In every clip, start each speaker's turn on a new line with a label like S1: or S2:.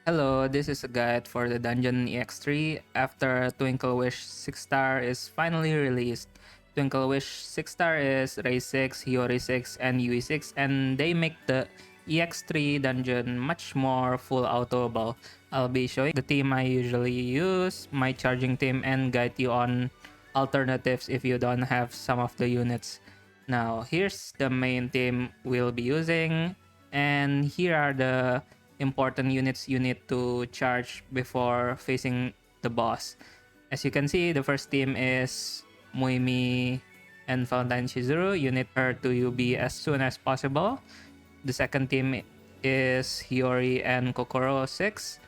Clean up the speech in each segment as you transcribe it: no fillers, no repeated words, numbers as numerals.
S1: Hello, this is a guide for the dungeon EX3 after Twinkle Wish 6 star is finally released. Twinkle Wish 6 star is Ray 6, Hiyori 6, and Yui 6, and they make the EX3 dungeon much more full autoable. I'll be showing the team I usually use, my charging team, and guide you on alternatives if you don't have some of the units. Now, here's the main team we'll be using, and here are the important units you need to charge before facing the boss. As you can see, the first team is Muimi and Valentine Shizuru. You need her to UB as soon as possible. The second team is Hiyori and Kokoro 6.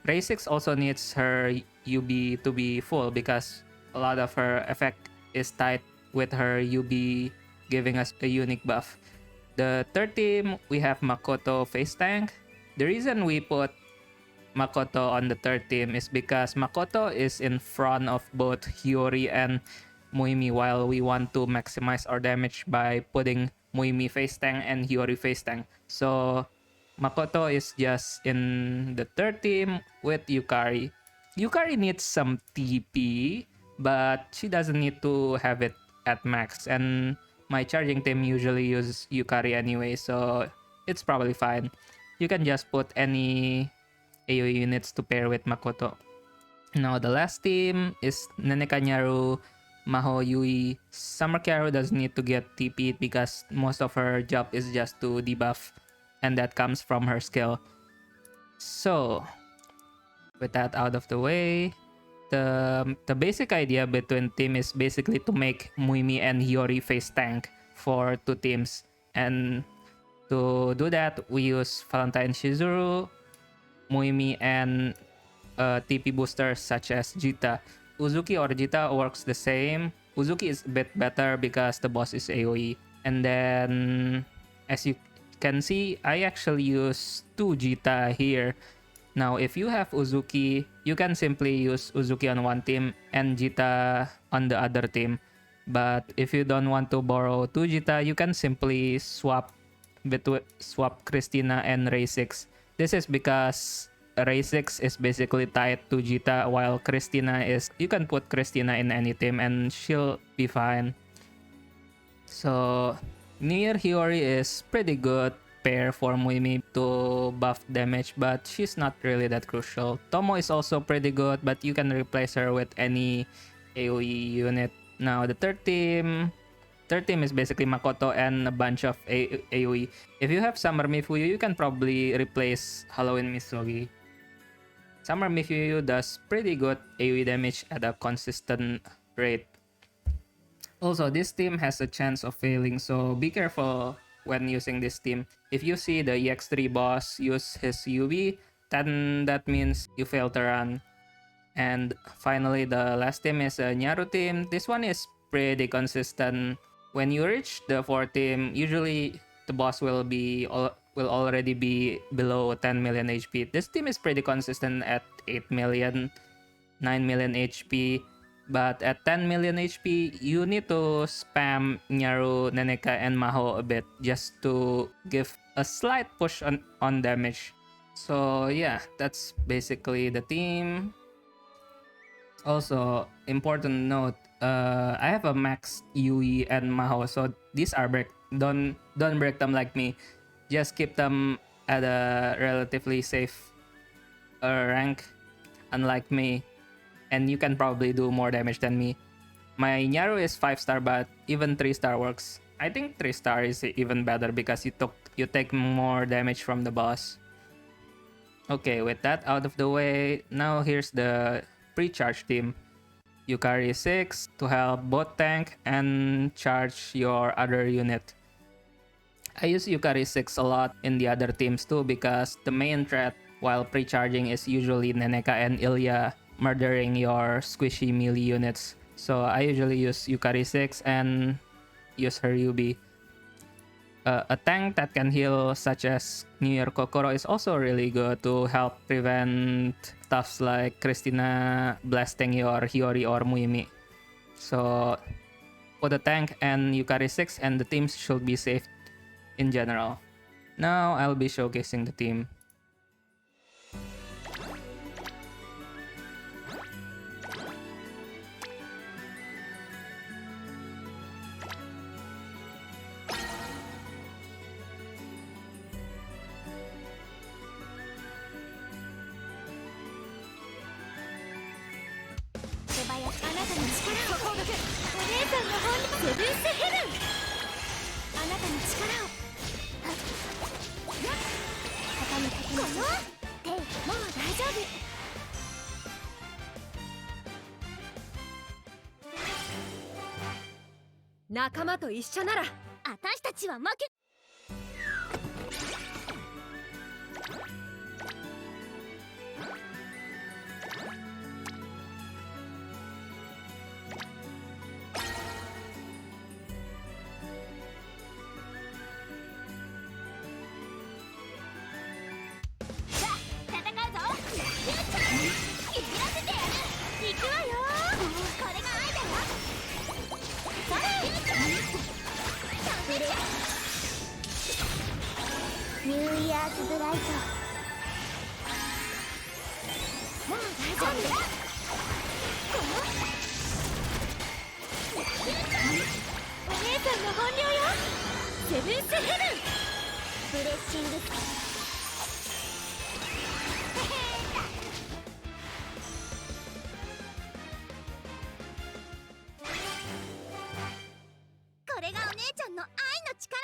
S1: Ray 6 also needs her UB to be full because a lot of her effect is tied with her UB giving us a unique buff. The third team, we have Makoto face tank. The reason we put Makoto on the third team is because Makoto is in front of both Hiyori and Muimi, while we want to maximize our damage by putting Muimi face tank and Hiyori face tank. So Makoto is just in the third team with Yukari. Yukari needs some TP, but she doesn't need to have it at max. And my charging team usually uses Yukari anyway, so it's probably fine. You can just put any AoE units to pair with Makoto. Now the last team is Neneka Nyaru, Maho Yui. Summer Kyaru doesn't need to get TP'd because most of her job is just to debuff, and that comes from her skill. So with that out of the way, the basic idea between team is basically to make Muimi and Hiyori face tank for two teams. And to do that, we use Valentine Shizuru, Muimi, and TP boosters such as Jita. Uzuki or Jita works the same. Uzuki is a bit better because the boss is AoE. And then, as you can see, I actually use two Jita here. Now, if you have Uzuki, you can simply use Uzuki on one team and Jita on the other team. But if you don't want to borrow two Jita, you can simply swap Christina and Ray 6. This is because Ray 6 is basically tied to Jita, while Christina is, you can put Christina in any team and she'll be fine. So New Year Hiyori is pretty good pair for Muimi to buff damage, but she's not really that crucial. Tomo is also pretty good, but you can replace her with any AoE unit. Now the third team is basically Makoto and a bunch of AoE. If you have Summer Mifuyu, you can probably replace Halloween Misogi. Summer Mifuyu does pretty good AoE damage at a consistent rate. Also, this team has a chance of failing, so be careful when using this team. If you see the EX3 boss use his UV, then that means you failed to run. And finally, the last team is a Nyaru team. This one is pretty consistent. When you reach the 4th team, usually the boss will already be below 10 million HP. This team is pretty consistent at 8 million, 9 million HP. But at 10 million HP, you need to spam Nyaru, Neneka, and Maho a bit just to give a slight push on damage. So yeah, that's basically the team. Also, important note, I have a max Yui and Maho, so these are break. Don't break them like me. Just keep them at a relatively safe rank, unlike me. And you can probably do more damage than me. My Nyaru is 5 star, but even 3 star works. I think 3 star is even better because you take more damage from the boss. Okay, with that out of the way, now here's the pre-charge team. Yukari 6 to help both tank and charge your other unit. I use Yukari 6 a lot in the other teams too because the main threat while pre-charging is usually Neneka and Ilya murdering your squishy melee units. So I usually use Yukari 6 and use her UB. A tank that can heal such as New Year Kokoro is also really good to help prevent stuffs like Christina blasting your Hiyori or Muimi. So put a tank and Yukari 6 and the teams should be safe in general. Now I'll be showcasing the team.
S2: お姉さんの本領セブンスヘブン。あなたの力を畳みかけましょう。もう大丈夫。仲間と一緒なら私たちは負け。ニューイヤーズブライト。もう大丈夫だ。お姉さんの本領よ。セブンスヘブン。ブレッシング。これがお姉ちゃんの愛の力。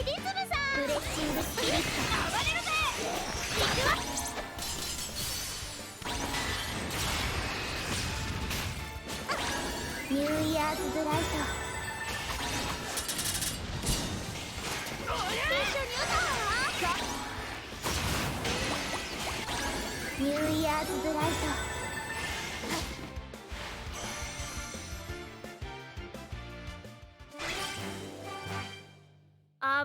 S2: リズムさん、ブレッシングスピリット。暴れるぜ。行くわ。ニューイヤーズブライト。一緒に歌おう。ニューイヤーズブライト。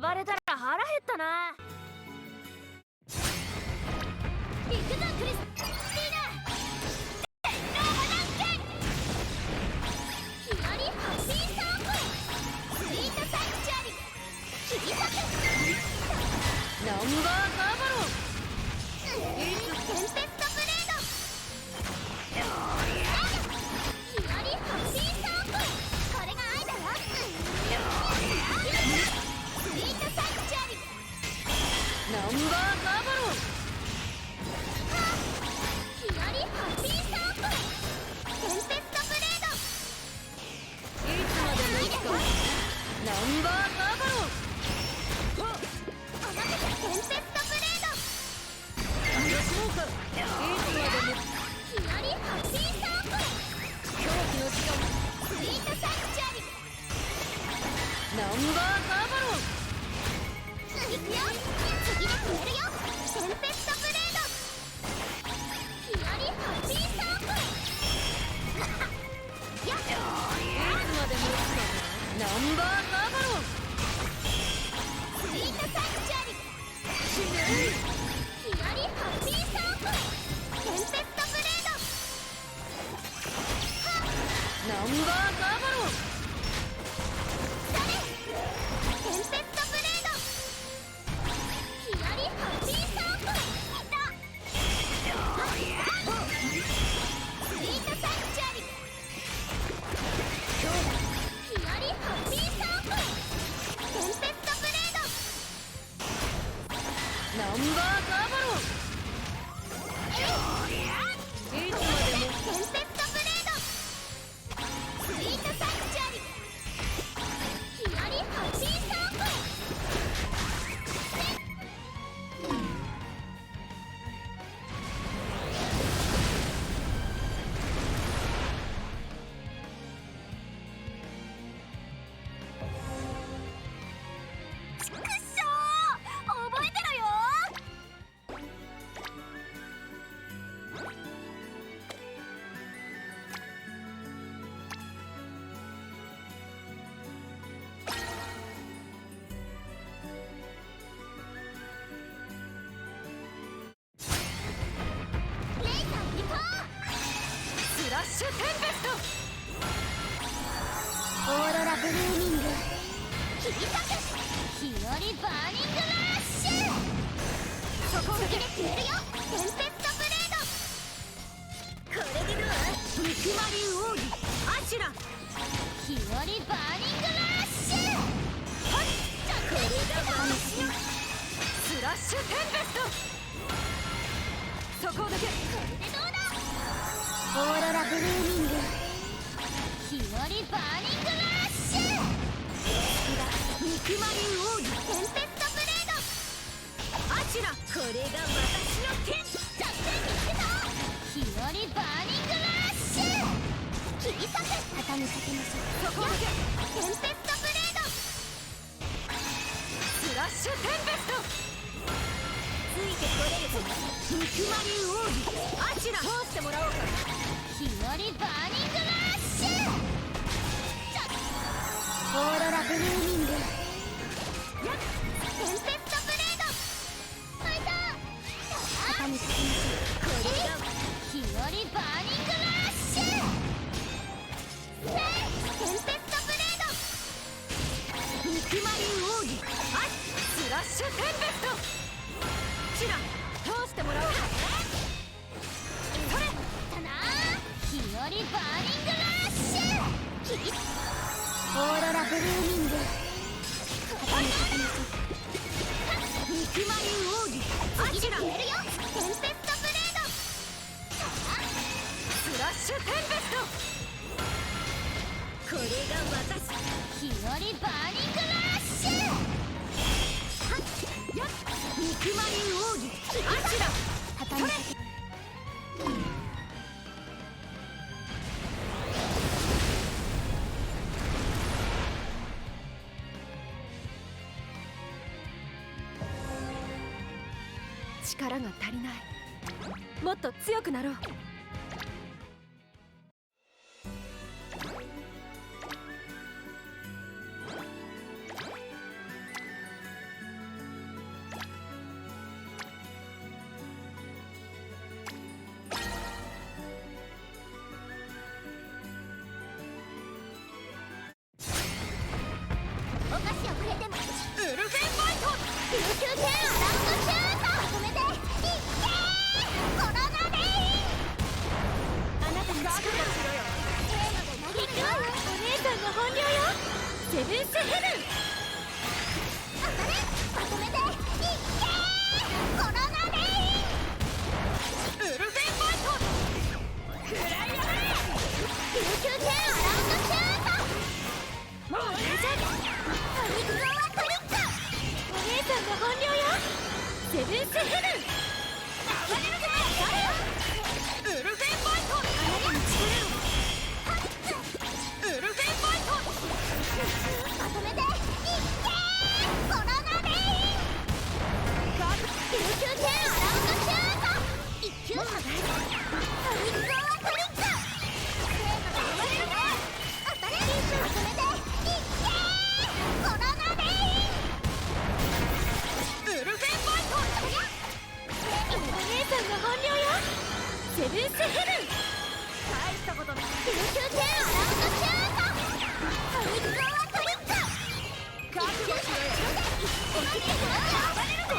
S2: 暴れたら腹減ったな。行くぞクリスティーナ。天皇はなんけ。ひよりハッピーソープ。スイートサンクチュアリ。切り裂け。ナンバーガーバロー。テンペストブレード。ひよりハッピーソープ。これが愛だよ。スイートサンクチュアリ。ナンバーガーバロー。ひよりハッピーソープ。テンペストブレード。いつまでもいいか。ナンバーガーバロー。おまけてテンペストブレード。よしもうか。いつまでも。ひよりハッピーソープ。狂気の時間。スイートサンクチュアリ。ナンバーガーバロー。行くよ。次で決めるよ。テンペストブレード。ひよりハッピーソープ。やっ。いつまでもナンバーガーバロー。スイートサンクチュアリ。死ぬ。ひよりハッピーソープ。テンペストブレード。ナンバーガーバロー。それ。テンペストブレード。ひよりハッピーソープ。いた。スイートサンクチュアリ。ひよりハッピーソープ。テンペストブレード。ナンバーガーバロー。いつまでもテンペストブレード。スイートサンクチュアリ。ひよりハッピーソープ。くっしょー、覚えてろよ。レイさん行こう。スラッシュテンペスト。オーロラブルーミング。切り裂く日和バーニングラッシュ。そこで決めるよテンペストブレード。これでどう？肉まり奥義アシュラ日和バーニングラッシュ。はっじゃこれが私のスラッシュテンペスト。そこだけこれでどうだ？オーロラブルーミング日和バーニングラッシュ。肉まり奥義テンペストブレード。アシュラこれが私の剣。弱点見つけた日和バーニングラッシュ。切り裂く畳みかけましょう。そこだけテンペストブレード。スラッシュテンペスト。ついてこれるぞ肉まり奥義アシュラ。通してもらおうか。日和バーニングラッシュ。オーロラブルーミングやっテンペストブレード。ファイター畳みかけましょう。これが日和バーニングラッシュ。テンペストブレード。肉まり奥義あスラッシュテンペスト。シラ通してもらおうか。それたな日和バーニングラッシュ。切りオーロラブルーミング畳みかけましょう。肉まり奥義アシュラ決めるよテンペストブレード。スラッシュテンペスト。これが私日和バーニングラッシュ。はっやっ肉まり奥義アシュラ畳みかけ力が足りない。もっと強くなろう。お菓子をくれてもウルフェンファイト琉球天アラウンドシュート。止めていってコロナレイン。あなたの力をせーので投げるよ。お姉さんの本領よセブンスヘブン。当たれまとめていってコロナレイン。ウルフェンファイト食らいやがれ琉球天アラウンドシュート。もう大丈夫。トリックオアトリック。お姉さんの本領よセブンスヘブン。暴れるぜ誰よウルフェンファイト。あなたの力をウルフェンファイトまとめていってコロナレイン。琉球天アラウンドシュート。一球もう大丈夫。トリックオアトリック。せーので暴れるぜ当たれまとめてコロナレイン。ウルフェンファイトお姉さんの本領よセブンスヘブン。大したことない琉球天アラウンドシュート。トリックオアトリック。覚悟しろよおきて暴れるぞ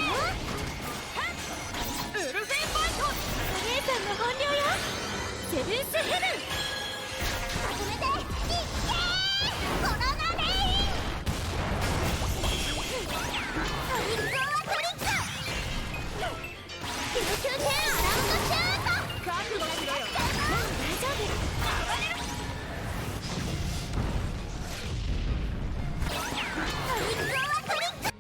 S2: ウルフェンファイト。お姉さんの本領よセブンスヘブン。まとめていってコロナレイン。トリックオアトリック。琉球天アラウンドシュート。覚悟しろよもう大丈夫。暴れるトリックオアトリック。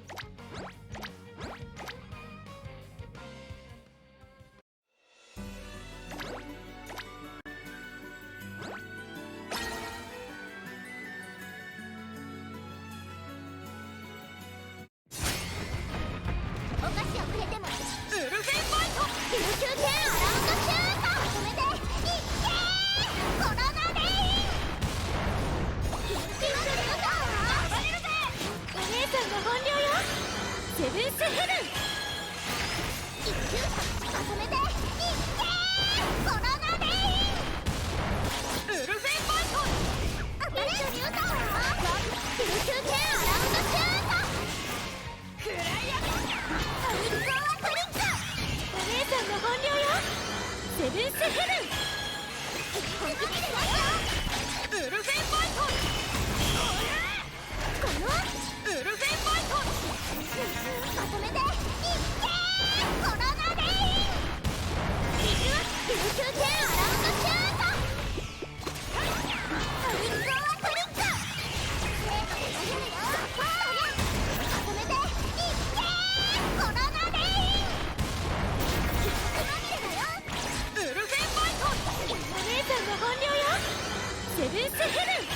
S2: セブンスヘブン。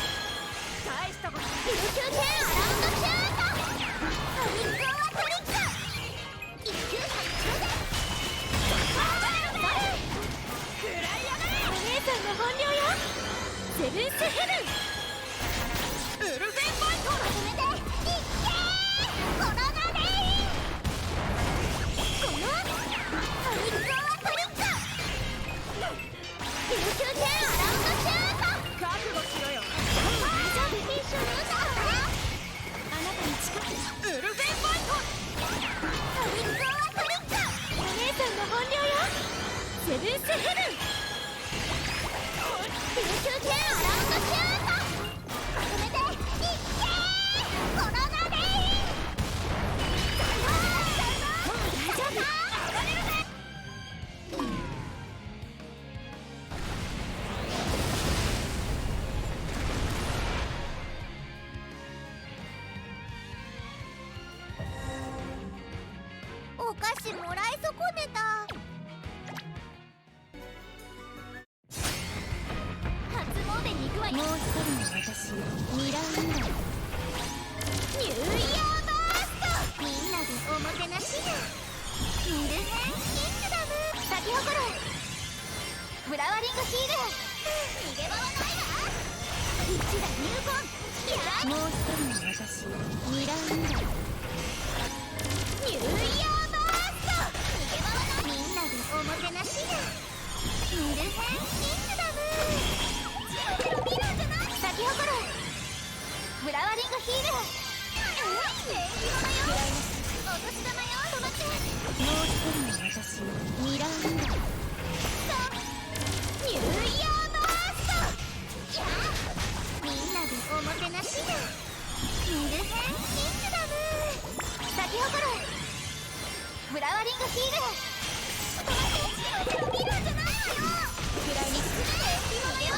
S2: 大したこと琉球系アラウンドシュート。トリックオアトリック。一級発注で食らいやがれ。お姉さんの本領よ。セブンスヘブン。ウルフェンファイト。まとめていっけー。この名でこのトリックオアトリック。琉球系アラウンドシュート。覚悟しろよ。大丈夫。一緒に歌うわ。あなたに近くウルフェンファイト。トリックオアトリック。お姉さんの本領よ。セブンスヘブン。琉球系アラウンドシュート。まとめていっけー。この名で大丈夫。暴れるぜ。お菓子もらい損ねた。初詣に行くわよ。もう一人の私2ラウンド。ニューイヤーバースト。みんなでおもてなしや。ミルヘンキングダム。咲き誇るフラワリングヒール。逃げ場はないわ。一打入魂。やらもう一人の私2ラウンド。ニューイヤーバースト。逃げ場はない。みんなでおもてなしや。ミルヘンキングダム。ジロジロ見るんじゃない。咲き誇るフラワリングヒール。礼儀物よ。お年玉よ。止まって。もう一人の私2ラウンド。ニューイヤーバースト。やあみんなでおもてなしや。ミルヘンキングダム。咲き誇るフラワリングヒール。止まって。ジロジロ見るんじゃないわよ。フライに礼儀物よ。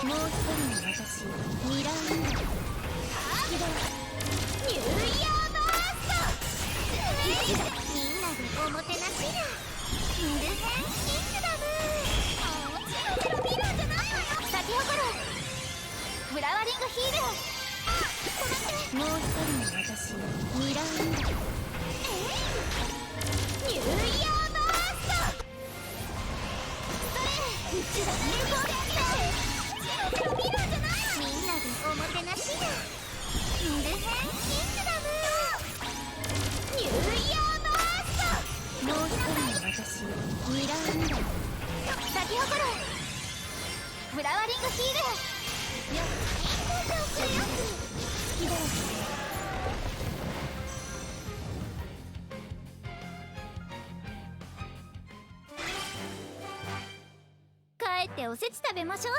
S2: もう一人の私2ラウンド。ニューイヤーバースト。みんなでおもてなしや。ミルヘンキングダム。ジロジロ見るんじゃないわよ。咲き誇るフラワリングヒール。もう一人の私2ラウンド。ニューイヤーバースト。うちだね。ジロジロ見るんじゃないわ。みんなでおもてなしや。ミルヘンキングダム。ニューイヤーバースト。もう一人の私2ラウンド。咲き誇るフラワリングヒール。よっ好きだらけ。帰っておせち食べましょう。